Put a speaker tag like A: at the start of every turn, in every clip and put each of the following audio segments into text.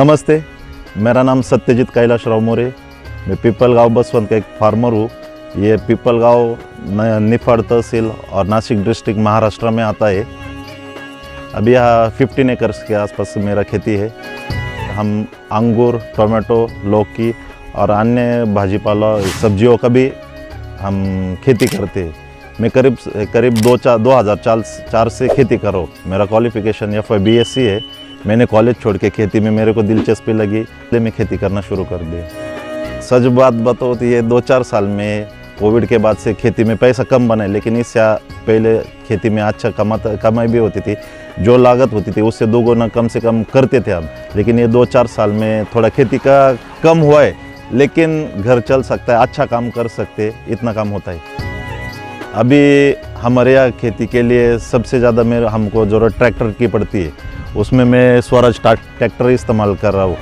A: नमस्ते, मेरा नाम सत्यजीत कैलाशराव मोरे। मैं पिपलगांव बसवंत का एक फार्मर हूँ। ये पिपलगांव निफाड तहसील और नासिक डिस्ट्रिक्ट महाराष्ट्र में आता है। अभी यहाँ 15 एकर्स के आसपास मेरा खेती है। हम अंगूर, टोमेटो, लौकी और अन्य भाजीपाला सब्जियों का भी हम खेती करते हैं। मैं करीब 2004 से खेती कर रहा हूँ। मेरा क्वालिफिकेशन FY BSc है। मैंने कॉलेज छोड़ के खेती में मेरे को दिलचस्पी लगी, इसलिए मैं खेती करना शुरू कर दिया। सच बात बताओ तो ये 2-4 साल में कोविड के बाद से खेती में पैसा कम बना है, लेकिन इससे पहले खेती में अच्छा कमाई भी होती थी। जो लागत होती थी उससे दोगुना कम से कम करते थे हम। लेकिन ये 2-4 साल में थोड़ा खेती का कम हुआ है, लेकिन घर चल सकता है, अच्छा काम कर सकते, इतना काम होता है। अभी हमारे यहाँ खेती के लिए सबसे ज़्यादा हमको ज़रूरत ट्रैक्टर की पड़ती है। उसमें मैं स्वराज ट्रैक्टर इस्तेमाल कर रहा हूँ।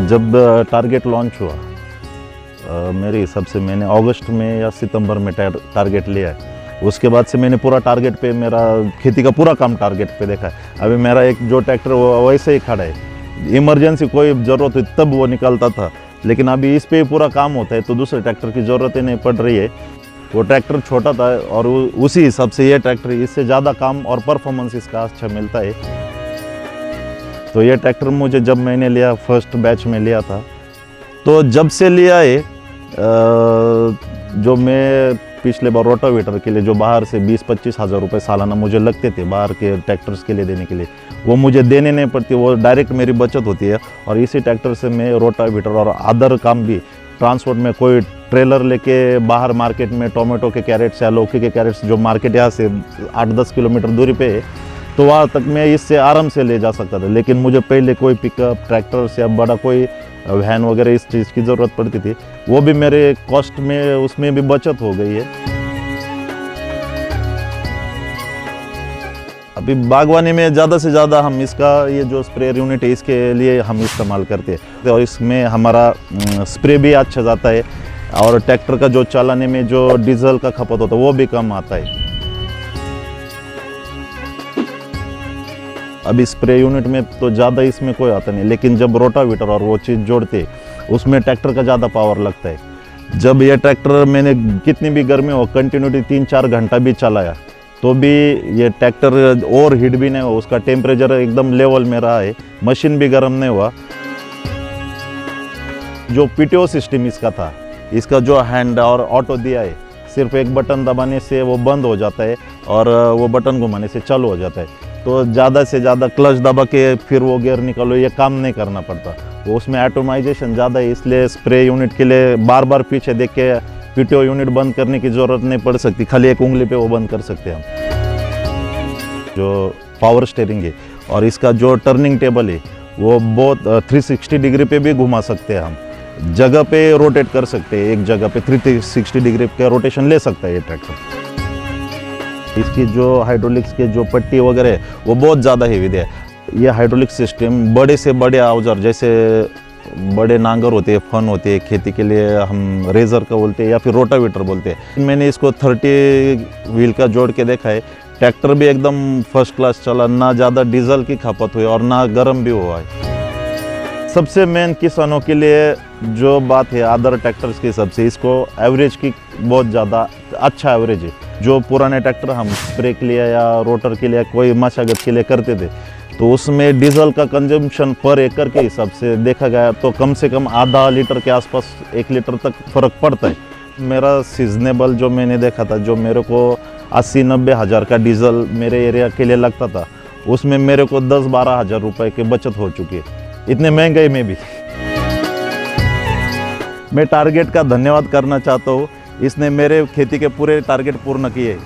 A: जब टारगेट लॉन्च हुआ मेरे हिसाब से मैंने अगस्त में या सितंबर में टारगेट लिया है। उसके बाद से मैंने पूरा टारगेट पे मेरा खेती का पूरा काम टारगेट पे देखा है। अभी मेरा एक जो ट्रैक्टर वो वैसे ही खड़ा है। इमरजेंसी कोई ज़रूरत हुई तब वो निकलता था, लेकिन अभी इस पे पूरा काम होता है, तो दूसरे ट्रैक्टर की ज़रूरत ही नहीं पड़ रही है। वो ट्रैक्टर छोटा था और उसी हिसाब से ये ट्रैक्टर इससे ज़्यादा काम और परफॉर्मेंस इसका अच्छा मिलता है। तो ये ट्रैक्टर मुझे जब मैंने लिया, फर्स्ट बैच में लिया था, तो जब से लिया है जो मैं पिछले बार रोटावेटर के लिए जो बाहर से 20-25 हज़ार रुपये सालाना मुझे लगते थे बाहर के ट्रैक्टर्स के लिए देने के लिए, वो मुझे देने नहीं पड़ती, वो डायरेक्ट मेरी बचत होती है। और इसी ट्रैक्टर से मैं रोटावेटर और अदर काम भी ट्रांसपोर्ट में, कोई ट्रेलर लेके बाहर मार्केट में टोमेटो के कैरेट्स या लौकी के कैरेट्स जो मार्केट यहाँ से 8-10 किलोमीटर दूरी पे है, तो वहाँ तक मैं इससे आराम से ले जा सकता था। लेकिन मुझे पहले कोई पिकअप ट्रैक्टर्स या बड़ा कोई वैन वगैरह इस चीज़ की ज़रूरत पड़ती थी। वो भी मेरे कॉस्ट में उसमें भी बचत हो गई है। अभी बागवानी में ज़्यादा से ज़्यादा हम इसका ये जो स्प्रेयर यूनिट है इसके लिए हम इस्तेमाल करते हैं, और इसमें हमारा स्प्रे भी अच्छा जाता है और ट्रैक्टर का जो चलाने में जो डीजल का खपत होता है वो भी कम आता है। अभी स्प्रे यूनिट में तो ज़्यादा इसमें कोई आता नहीं, लेकिन जब रोटावेटर और वो चीज़ जोड़ते उसमें ट्रैक्टर का ज़्यादा पावर लगता है। जब ये ट्रैक्टर मैंने कितनी भी गर्मी हो कंटिन्यूटी 3-4 घंटा भी चलाया, तो भी ये ट्रैक्टर और हीट भी नहीं हुआ, उसका टेम्परेचर एकदम लेवल में रहा है, मशीन भी गर्म नहीं हुआ। जो PTO सिस्टम इसका था, इसका जो हैंड और ऑटो दिया है, सिर्फ एक बटन दबाने से वो बंद हो जाता है और वो बटन घुमाने से चालू हो जाता है। तो ज़्यादा से ज़्यादा क्लच दबा के फिर वो गियर निकालो, ये काम नहीं करना पड़ता। वो उसमें ऑटोमाइजेशन ज़्यादा है, इसलिए स्प्रे यूनिट के लिए बार बार पीछे देख के PTO यूनिट बंद करने की ज़रूरत नहीं पड़ सकती, खाली एक उंगली पे वो बंद कर सकते हैं हम। जो पावर स्टीयरिंग है और इसका जो टर्निंग टेबल है वो बहुत 360 डिग्री पे भी घुमा सकते हैं हम, जगह पे रोटेट कर सकते हैं, एक जगह पे 360 डिग्री का रोटेशन ले सकता है ये ट्रैक्टर। इसकी जो हाइड्रोलिक्स के जो पट्टी वगैरह है वो बहुत ज़्यादा हेवी है। ये हाइड्रोलिक सिस्टम बड़े से बड़े औजार, जैसे बड़े नांगर होते हैं, फन होते हैं, खेती के लिए हम रेजर का बोलते हैं या फिर रोटावेटर बोलते हैं। मैंने इसको 30 व्हील का जोड़ के देखा है। ट्रैक्टर भी एकदम फर्स्ट क्लास चला, ना ज़्यादा डीजल की खपत हुई और ना गर्म भी हुआ है। सबसे मेन किसानों के लिए जो बात है अदर ट्रैक्टर्स के हिसाब से, इसको एवरेज की बहुत ज़्यादा अच्छा एवरेज है। जो पुराने ट्रैक्टर हम स्प्रे के लिए या रोटर के लिए कोई मशागत के लिए करते थे, तो उसमें डीजल का कंजम्पशन पर एकड़ के हिसाब से देखा गया तो कम से कम आधा लीटर के आसपास 1 लीटर तक फ़र्क पड़ता है। मेरा सीजनेबल जो मैंने देखा था, जो मेरे को 80-90 हज़ार का डीजल मेरे एरिया के लिए लगता था, उसमें मेरे को 10-12 हज़ार रुपये की बचत हो चुकी है, इतने महंगाई में भी। मैं टारगेट का धन्यवाद करना चाहता हूँ, इसने मेरे खेती के पूरे टारगेट पूर्ण किए।